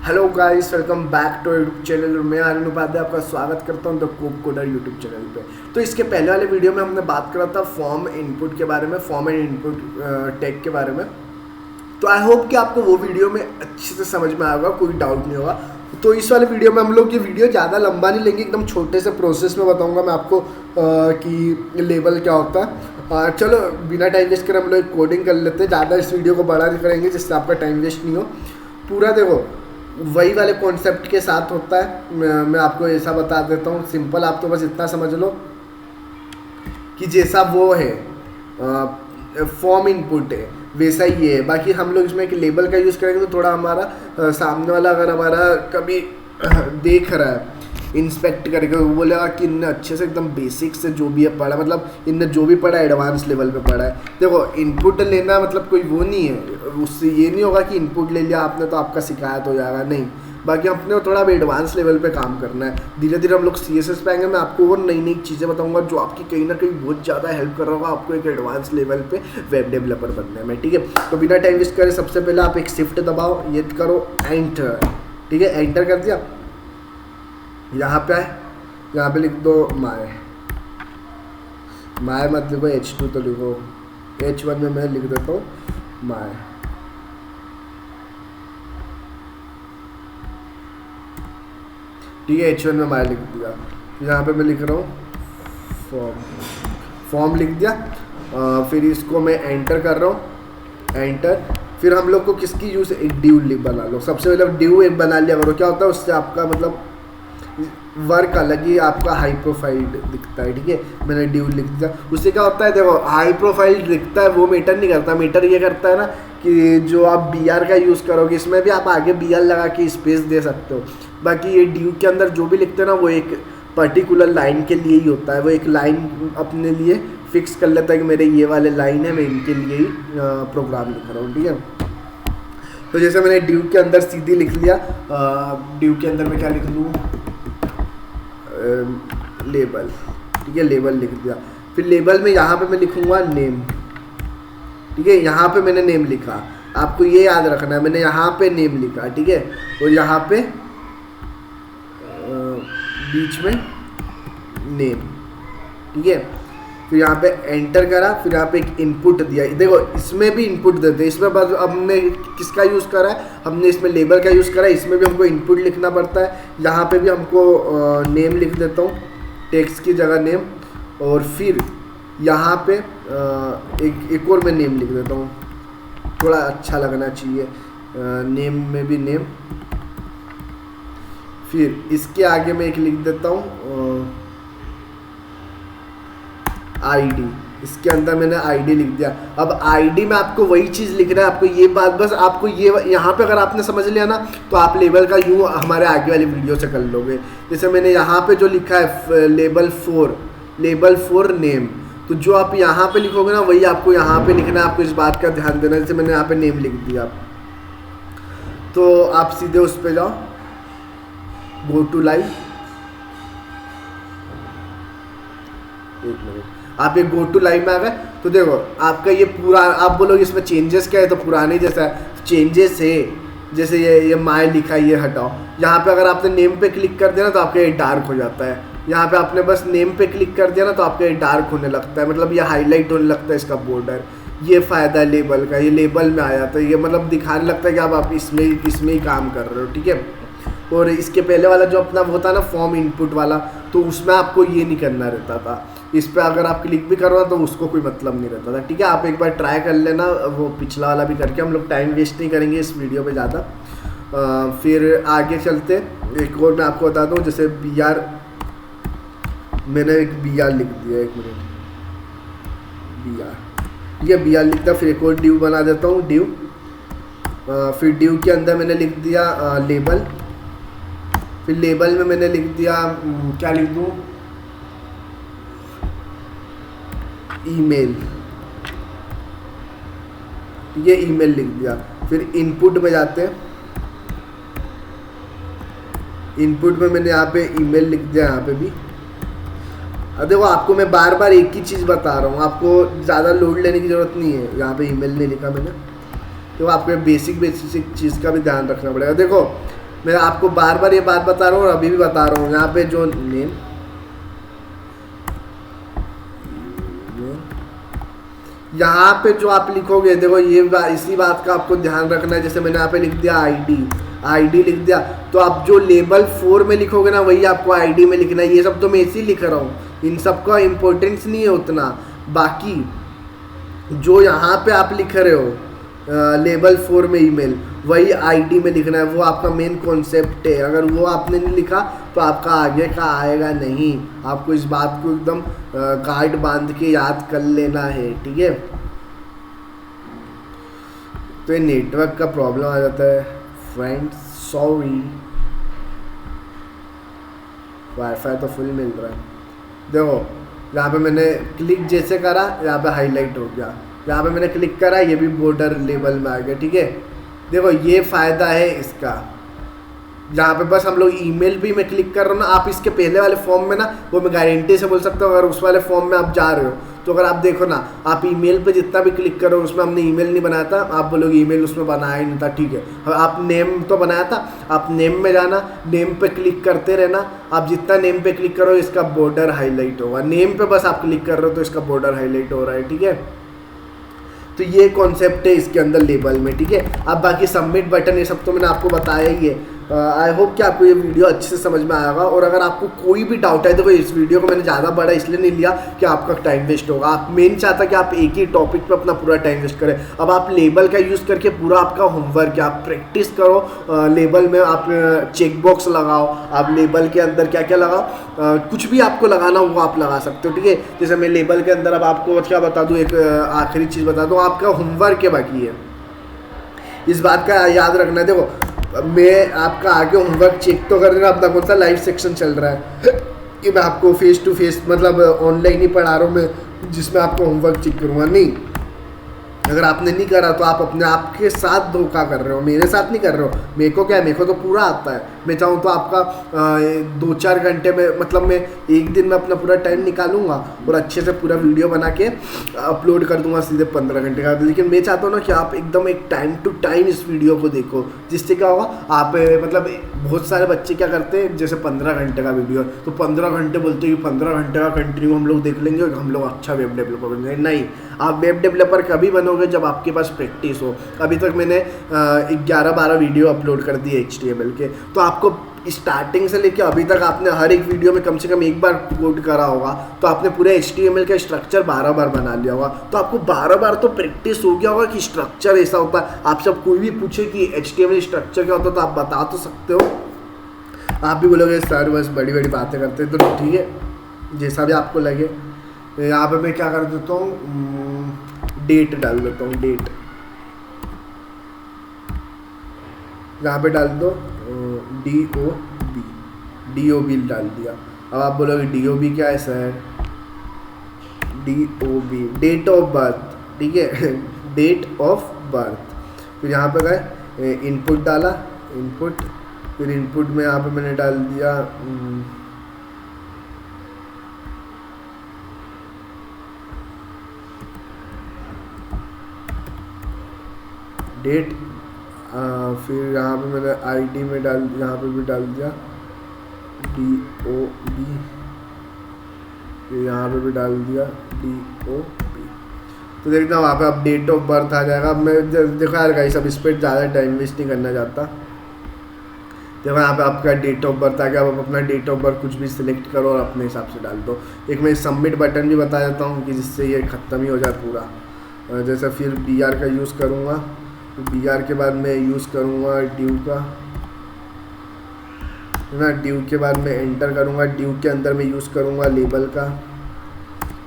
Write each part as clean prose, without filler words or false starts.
Hello guys, welcome back to YouTube channel. मैं आर्यन उपाध्याय आपका स्वागत करता हूं the cope coder YouTube channel पे। तो इसके पहले वाले वीडियो में हमने बात करा था फॉर्म इनपुट के बारे में, फॉर्म एंड इनपुट टैग के बारे में। तो आई होप कि आपको वो वीडियो में अच्छे से समझ में आएगा, कोई डाउट नहीं होगा। तो इस वाले वीडियो में हम लोग ये वीडियो ज़्यादा लंबा नहीं लेंगे, एकदम छोटे से प्रोसेस में बताऊँगा मैं आपको कि लेबल क्या होता है। चलो बिना टाइम वेस्ट कर हम लोग कोडिंग कर लेते हैं। ज़्यादा इस वीडियो को बड़ा नहीं करेंगे जिससे आपका टाइम वेस्ट नहीं हो। पूरा देखो वही वाले कॉन्सेप्ट के साथ होता है। मैं आपको ऐसा बता देता हूँ सिंपल, आप तो बस इतना समझ लो कि जैसा वो है फॉर्म इनपुट है वैसा ही है। बाकी हम लोग इसमें एक लेबल का यूज़ करेंगे तो थोड़ा हमारा सामने वाला अगर हमारा कभी देख रहा है, इंस्पेक्ट करके वो बोलेगा कि इनने अच्छे से एकदम बेसिक से जो भी है पढ़ा, मतलब इनने जो भी पढ़ा एडवांस लेवल पे पढ़ा है। देखो इनपुट लेना मतलब कोई वो नहीं है, उससे ये नहीं होगा कि इनपुट ले लिया आपने तो आपका शिकायत हो जाएगा, नहीं। बाकी अपने थोड़ा एडवांस लेवल पे काम करना है। धीरे धीरे हम लोग CSS पे आएंगे, मैं आपको और नई नई चीज़ें बताऊंगा जो आपकी कहीं ना कहीं बहुत ज़्यादा हेल्प कर रहा होगा आपको एक एडवांस लेवल पे वेब डेवलपर बनने में, ठीक है। तो बिना टाइम वेस्ट करे सबसे पहले आप एक शिफ्ट दबाओ, ये करो एंटर, ठीक है। एंटर कर दिया, यहाँ पे आए, यहाँ पे लिख दो माय मत लिखो H2 तो लिखो H1 में मैं लिख देता हूँ माय। ठीक है, H1 में माय लिख दिया। यहाँ पे मैं लिख रहा हूँ फॉर्म लिख दिया। फिर इसको मैं एंटर कर रहा हूँ, एंटर। फिर हम लोग को किसकी यूज़, एक डिव बना लो। सबसे पहले डिव एक बना लिया करो, क्या होता है उससे आपका मतलब वर्क अलग ही आपका हाई प्रोफाइल दिखता है, ठीक है। मैंने ड्यू लिख दिया, उससे क्या होता है देखो हाई प्रोफाइल दिखता है वो मैटर नहीं करता। मैटर ये करता है ना कि जो आप BR का यूज़ करोगे इसमें भी आप आगे BR लगा के स्पेस दे सकते हो। बाकी ये ड्यू के अंदर जो भी लिखते हैं ना वो एक पर्टिकुलर लाइन के लिए ही होता है। वो एक लाइन अपने लिए फिक्स कर लेता है कि मेरे ये वाले लाइन है, मैं इनके लिए ही प्रोग्राम लिख रहा हूँ, ठीक है। तो जैसे मैंने ड्यू के अंदर सीधी लिख लिया, ड्यू के अंदर मैं क्या लिख लूँ, लेबल, ठीक है। लेबल लिख दिया। फिर लेबल में यहाँ पे मैं लिखूंगा नेम, ठीक है। यहाँ पे मैंने नेम लिखा, आपको ये याद रखना है मैंने यहाँ पे नेम लिखा, ठीक है। और यहाँ पे बीच में नेम, ठीक है। फिर यहाँ पे एंटर करा, फिर यहाँ पे एक इनपुट दिया। देखो इसमें भी इनपुट देते हैं, इसमें बस हमने किसका यूज़ करा है, हमने इसमें लेबल का यूज़ करा है। इसमें भी हमको इनपुट लिखना पड़ता है। यहाँ पे भी हमको नेम लिख देता हूँ, टेक्स्ट की जगह नेम। और फिर यहाँ पे एक और मैं नेम लिख देता हूँ, थोड़ा अच्छा लगना चाहिए। नेम में भी नेम। फिर इसके आगे मैं एक लिख देता हूँ ID। इसके अंदर मैंने ID लिख दिया। अब ID में आपको वही चीज़ लिखना है, आपको ये बात बस आपको ये यहाँ पे अगर आपने समझ लिया ना तो आप लेबल का यूँ हमारे आगे वाली वीडियो से कर लोगे। जैसे मैंने यहाँ पे जो लिखा है लेबल 4 नेम, तो जो आप यहाँ पे लिखोगे ना वही आपको यहाँ पे लिखना है। आपको इस बात का ध्यान देना है। जैसे मैंने यहाँ पे नेम लिख दिया तो आप सीधे उस पर जाओ, गो टू लाइव। एक मिनट, आप ये गो टू लाइव में आ गए तो देखो आपका ये पूरा, आप बोलोगे इसमें चेंजेस क्या है, तो पुराने जैसा चेंजेस है। जैसे ये माय लिखा है ये हटाओ। यहाँ पे अगर आपने नेम पे क्लिक कर दिया ना तो आपका ये डार्क हो जाता है। यहाँ पे आपने बस नेम पे क्लिक कर दिया ना तो आपका ये डार्क होने लगता है, मतलब ये हाईलाइट होने लगता है इसका बॉर्डर। ये फ़ायदा है लेबल का, ये लेबल में आया तो ये मतलब दिखाने लगता है कि अब आप इसमें ही काम कर रहे हो, ठीक है। और इसके पहले वाला जो अपना वो था ना फॉर्म इनपुट वाला, तो उसमें आपको ये नहीं करना रहता था। इस पर अगर आप क्लिक भी करो तो उसको कोई मतलब नहीं रहता था, ठीक है। आप एक बार ट्राई कर लेना वो पिछला वाला भी करके। हम लोग टाइम वेस्ट नहीं करेंगे इस वीडियो पे ज़्यादा। फिर आगे चलते एक और मैं आपको बता दूँ, जैसे BR, मैंने एक BR लिख दिया, एक मिनट, BR, ठीक है। BR लिख दिया। फिर एक और ड्यू बना देता हूँ, ड्यू। फिर ड्यू के अंदर मैंने लिख दिया लेबल। फिर लेबल में मैंने लिख दिया क्या लिख दूँ, ईमेल, ये ईमेल लिख दिया। फिर इनपुट में जाते हैं, इनपुट में मैंने यहाँ पे ईमेल लिख दिया। यहाँ पे भी देखो आपको मैं बार बार एक ही चीज़ बता रहा हूँ, आपको ज़्यादा लोड लेने की ज़रूरत नहीं है। यहाँ पे ईमेल नहीं लिखा मैंने, तो आपको बेसिक चीज़ का भी ध्यान रखना पड़ेगा। देखो मैं आपको बार बार ये बात बता रहा हूँ और अभी भी बता रहा हूँ। यहाँ पे जो नेम, यहाँ पे जो आप लिखोगे, देखो ये इसी बात का आपको ध्यान रखना है। जैसे मैंने यहाँ पे लिख दिया आईडी लिख दिया, तो आप जो लेबल 4 में लिखोगे ना वही आपको आईडी में लिखना है। ये सब तो मैं इसी लिख रहा हूँ, इन सब का इम्पोर्टेंस नहीं है उतना। बाकी जो यहाँ पे आप लिख रहे हो लेबल 4 में ईमेल, वही आईडी में लिखना है। वो आपका मेन कॉन्सेप्ट है। अगर वो आपने नहीं लिखा तो आपका आगे का आएगा नहीं। आपको इस बात को एकदम गाइड बांध के याद कर लेना है, ठीक है। तो ये नेटवर्क का प्रॉब्लम आ जाता है फ्रेंड्स, सॉरी। वाईफाई तो फुल मिल रहा है। देखो यहाँ पे मैंने क्लिक जैसे करा, यहाँ पे हाईलाइट हो गया। यहाँ पे मैंने क्लिक करा, ये भी बॉर्डर लेबल में आ गया, ठीक है। देखो ये फ़ायदा है इसका। यहाँ पे बस हम लोग ईमेल भी मैं क्लिक कर रहा हूँ ना, आप इसके पहले वाले फॉर्म में ना, वो मैं गारंटी से बोल सकता हूँ, अगर उस वाले फॉर्म में आप जा रहे हो तो अगर आप देखो ना, आप ईमेल पे जितना भी क्लिक करो उसमें हमने ईमेल नहीं बनाया था, आप बोलोगे ईमेल उसमें बनाया ही नहीं था, ठीक है। आप नेम तो बनाया था, आप नेम में जाना, नेम पे क्लिक करते रहना। आप जितना नेम पे क्लिक करो इसका बॉर्डर हाईलाइट होगा। नेम पे बस आप क्लिक कर रहे हो तो इसका बॉर्डर हाईलाइट हो रहा है, ठीक है। तो ये कॉन्सेप्ट है इसके अंदर लेबल में, ठीक है। अब बाकी सबमिट बटन ये सब तो मैंने आपको बताया ही है। आई होप कि आपको ये वीडियो अच्छे से समझ में आएगा। और अगर आपको कोई भी डाउट है, देखो इस वीडियो को मैंने ज़्यादा बड़ा इसलिए नहीं लिया कि आपका टाइम वेस्ट होगा। आप मेन चाहता कि आप एक ही टॉपिक पे अपना पूरा टाइम वेस्ट करें। अब आप लेबल का यूज़ करके पूरा आपका होमवर्क है, आप प्रैक्टिस करो। लेबल में आप चेक बॉक्स लगाओ, आप लेबल के अंदर क्या क्या लगाओ, कुछ भी आपको लगाना वो आप लगा सकते हो, ठीक है। जैसे मैं लेबल के अंदर अब आपको क्या बता दूँ, एक आखिरी चीज़ बता दूँ, आपका होमवर्क है बाकी है, इस बात का याद रखना है। देखो मैं आपका आगे होमवर्क चेक तो कर देना, अपना कौन सा लाइव सेक्शन चल रहा है कि मैं आपको फेस टू फेस मतलब ऑनलाइन ही पढ़ा रहा हूँ मैं, जिसमें आपको होमवर्क चेक करूँगा। नहीं, अगर आपने नहीं करा तो आप अपने आप के साथ धोखा कर रहे हो, मेरे साथ नहीं कर रहे हो। मेरे को क्या है, मेरे को तो पूरा आता है। मैं चाहूँ तो आपका 2-4 घंटे में, मतलब मैं एक दिन में अपना पूरा टाइम निकालूंगा और अच्छे से पूरा वीडियो बना के अपलोड कर दूंगा सीधे 15 घंटे का। लेकिन मैं चाहता हूँ ना कि आप एकदम एक टाइम टू टाइम इस वीडियो को देखो, जिससे क्या होगा, आप मतलब बहुत सारे बच्चे क्या करते हैं, जैसे 15 घंटे का वीडियो तो 15 घंटे बोलते हैं कि 15 घंटे का कंटिन्यू हम लोग देख लेंगे और हम लोग अच्छा वेब डेवलपर बन जाएंगे। नहीं, आप वेब डेवलपर कभी बनोगे जब आपके पास प्रैक्टिस हो। अभी तक मैंने 11-12 वीडियो अपलोड कर दिए HTML के, तो आपको स्टार्टिंग से लेके अभी तक आपने हर एक वीडियो में कम से कम एक बार कोड करा होगा, तो आपने पूरे HTML का स्ट्रक्चर 12 बार बना लिया होगा। तो आपको 12 बार तो प्रैक्टिस हो गया होगा कि स्ट्रक्चर ऐसा होता है। आप सब कोई भी पूछे कि HTML स्ट्रक्चर क्या होता है तो आप बता तो सकते हो। आप भी बोलोगे सर बस बड़ी बड़ी बातें करते हैं, तो ठीक है, जैसा भी आपको लगे। यहाँ पे मैं क्या कर देता हूँ, डेट डाल देता हूँ, डेट यहाँ पे डाल दो DOB डाल दिया। अब आप बोलोगे DOB क्या है sir, DOB date of birth, ठीक है, डेट ऑफ बर्थ। फिर यहाँ पे गए इनपुट डाला, इनपुट, फिर इनपुट में यहाँ पे मैंने डाल दिया डेट, फिर यहाँ पे मैंने ID में डाल, यहाँ पे भी डाल दिया DOB, फिर यहाँ पे भी डाल दिया DOB। तो देखना वहाँ पे अब डेट ऑफ बर्थ आ जाएगा। अब मैं देखो यार गाइस, अब इस पर ज़्यादा टाइम वेस्ट नहीं करना चाहता। देखो यहाँ पे आपका डेट ऑफ बर्थ आ गया। अब आप अपना डेट ऑफ बर्थ कुछ भी सिलेक्ट करो और अपने हिसाब से डाल दो। एक मैं सबमिट बटन भी बता देता हूँ कि जिससे ये ख़त्म ही हो जाए पूरा। जैसे फिर BR का यूज़ करूँगा, तो BR के बाद मैं यूज़ करूँगा ड्यू का, है ना। ड्यू के बाद मैं एंटर करूँगा, ड्यू के अंदर मैं यूज़ करूँगा लेबल का,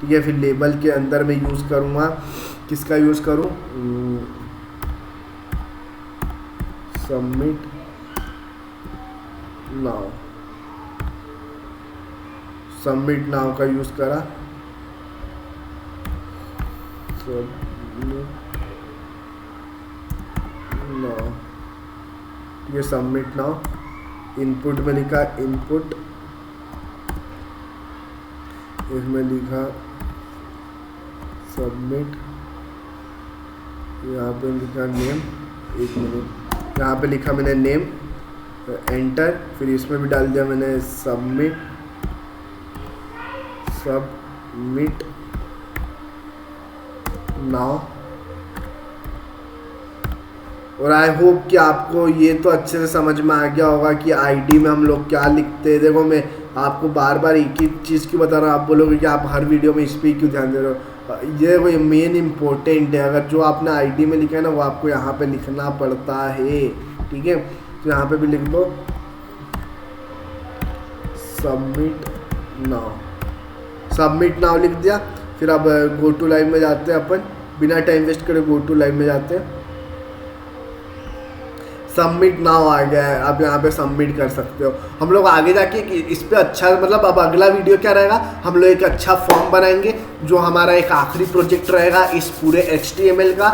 ठीक है। फिर लेबल के अंदर मैं यूज़ करूँगा, किसका यूज़ करूँ, सबमिट नाउ, सबमिट नाउ का यूज़ करा, सबमिट नाउ, ये सबमिट नाउ। इनपुट में लिखा इनपुट, इसमें लिखा सबमिट, यहाँ पे लिखा नेम, एक मिनट, यहाँ पे लिखा मैंने नेम, एंटर, फिर इसमें भी डाल दिया मैंने सबमिट नाउ। और आई होप कि आपको ये तो अच्छे से समझ में आ गया होगा कि आईडी में हम लोग क्या लिखते हैं। देखो मैं आपको बार बार एक ही चीज़ क्यों बता रहा हूँ, आप बोलोगे कि आप हर वीडियो में इस पर क्यों ध्यान दे रहे हो। ये वो मेन इम्पोर्टेंट है, अगर जो आपने आईडी में लिखा है ना वो आपको यहाँ पे लिखना पड़ता है, ठीक है। तो यहाँ पे भी लिख दो सबमिट नाउ लिख दिया। फिर अब गो टू लाइव में जाते हैं अपन, बिना टाइम वेस्ट करे गो टू लाइव में जाते हैं। सबमिट नाउ आ गया है, आप यहाँ पे सबमिट कर सकते हो। हम लोग आगे जाके इस पे अच्छा मतलब अब अगला वीडियो क्या रहेगा, हम लोग एक अच्छा फॉर्म बनाएंगे जो हमारा एक आखिरी प्रोजेक्ट रहेगा इस पूरे HTML का,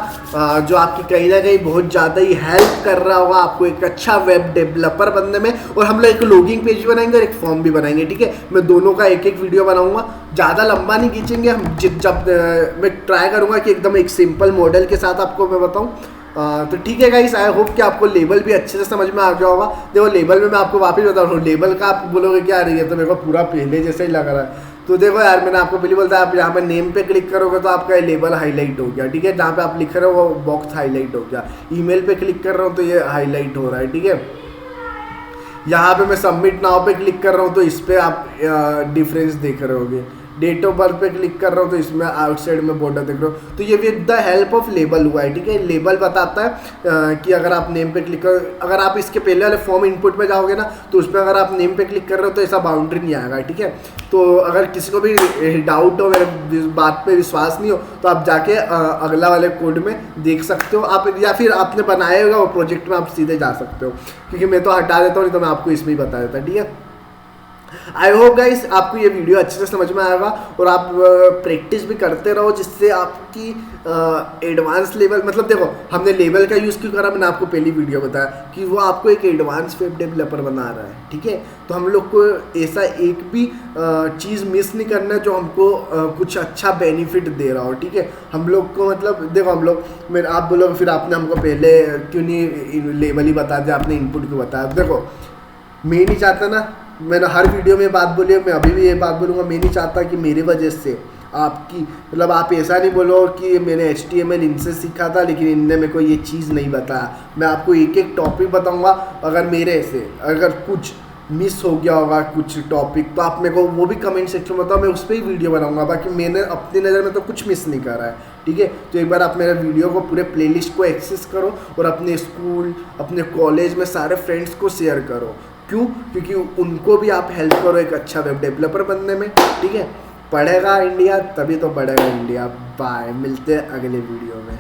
जो आपकी कहीं ना कहीं बहुत ज़्यादा ही हेल्प कर रहा होगा आपको एक अच्छा वेब डेवलपर बनने में। और हम लोग एक लॉगिंग पेज बनाएंगे और एक फॉर्म भी बनाएंगे, ठीक है। मैं दोनों का एक एक वीडियो बनाऊंगा, ज़्यादा लंबा नहीं खींचेंगे हम। जब मैं ट्राई करूँगा कि एकदम एक सिंपल मॉडल के साथ आपको मैं बताऊँ। तो ठीक है गाइस, आई होप कि आपको लेबल भी अच्छे से समझ में आ गया होगा। देखो लेबल में मैं आपको वापस बता रहा हूँ, लेबल का आप बोलोगे क्या रही है, तो मेरे को पूरा पहले जैसे ही लग रहा है। तो देखो यार, मैंने आपको पहले बोलता है, आप यहाँ पे नेम पे क्लिक करोगे तो आपका लेबल हाईलाइट हो गया, ठीक है। जहाँ पे आप लिख रहे हो वो बॉक्स हाईलाइट हो गया। ईमेल पे क्लिक कर रहा हूँ तो ये हाईलाइट हो रहा है, ठीक है। यहाँ पे मैं सबमिट नाउ पे क्लिक कर रहा हूँ तो इस पर आप डिफरेंस देख रहे होगे। डेट ऑफ बर्थ पे क्लिक कर रहा हूँ तो इसमें आउटसाइड में बॉर्डर देख रहे हो। तो ये with the help of label हुआ है, ठीक है। लेबल बताता है कि अगर आप नेम पे क्लिक करो, अगर आप इसके पहले वाले फॉर्म इनपुट में जाओगे ना तो उसमें अगर आप नेम पे क्लिक कर रहे हो तो ऐसा बाउंड्री नहीं आएगा, ठीक है। तो अगर किसी को भी डाउट हो, मेरे बात पे विश्वास नहीं हो, तो आप जाके अगला वाले कोड में देख सकते हो आप, या फिर आपने बनाया होगा वो प्रोजेक्ट में आप सीधे जा सकते हो, क्योंकि मैं तो हटा देता हूँ, नहीं तो मैं आपको इसमें ही बता देता, ठीक है। आई होप गाइस आपको ये वीडियो अच्छे से समझ में आएगा और आप प्रैक्टिस भी करते रहो, जिससे आपकी एडवांस लेवल, मतलब देखो हमने लेवल का यूज़ क्यों करा, मैंने आपको पहली वीडियो बताया कि वो आपको एक एडवांस वेब डेवलपर बना रहा है, ठीक है। तो हम लोग को ऐसा एक भी चीज़ मिस नहीं करना है जो हमको कुछ अच्छा बेनिफिट दे रहा हो, ठीक है। हम लोग को मतलब देखो हम लोग आप बोलोगे फिर आपने हमको पहले क्यों नहीं लेवल ही बता दिया, आपने इनपुट क्यों बताया। देखो मैं नहीं चाहता ना, मैंने हर वीडियो में बात बोली है, मैं अभी भी ये बात बोलूँगा, मैं नहीं चाहता कि मेरी वजह से आपकी मतलब आप ऐसा नहीं बोलो कि मैंने HTML इनसे सीखा था लेकिन इनने मेरे को ये चीज़ नहीं बताया। मैं आपको एक एक टॉपिक बताऊँगा, अगर मेरे से अगर कुछ मिस हो गया होगा कुछ टॉपिक तो आप मेरे को वो भी कमेंट सेक्शन में बताओ, मैं उस पर ही वीडियो बनाऊंगा। बाकी मैंने अपनी नज़र में तो कुछ मिस नहीं करा है, ठीक है। तो एक बार आप मेरे वीडियो को पूरे प्लेलिस्ट को एक्सेस करो और अपने स्कूल अपने कॉलेज में सारे फ्रेंड्स को शेयर करो। क्यों? क्योंकि उनको भी आप हेल्प करो एक अच्छा वेब डेवलपर बनने में, ठीक है। पढ़ेगा इंडिया तभी तो बढ़ेगा इंडिया। बाय, मिलते हैं अगले वीडियो में।